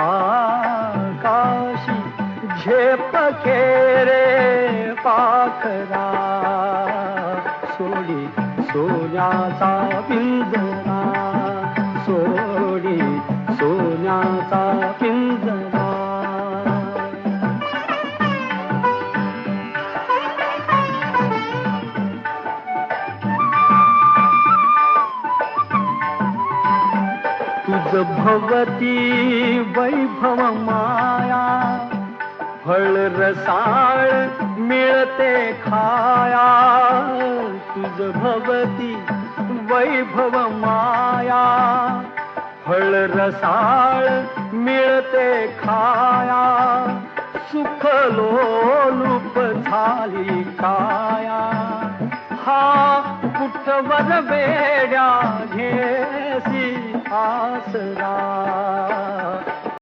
आकाशी झेप खेरे पाखरा सोडी सोन्याचा पिंजरा सोडी सोन्याचा पिंजरा तुझ भवती वैभव माया फळ रसाळ मिळते खाया तुझ भवती वैभव माया फळ रसाळ मिळते खाया सुख लोलूप झाली काया हा कुठवर वेड्या घेसी आसरा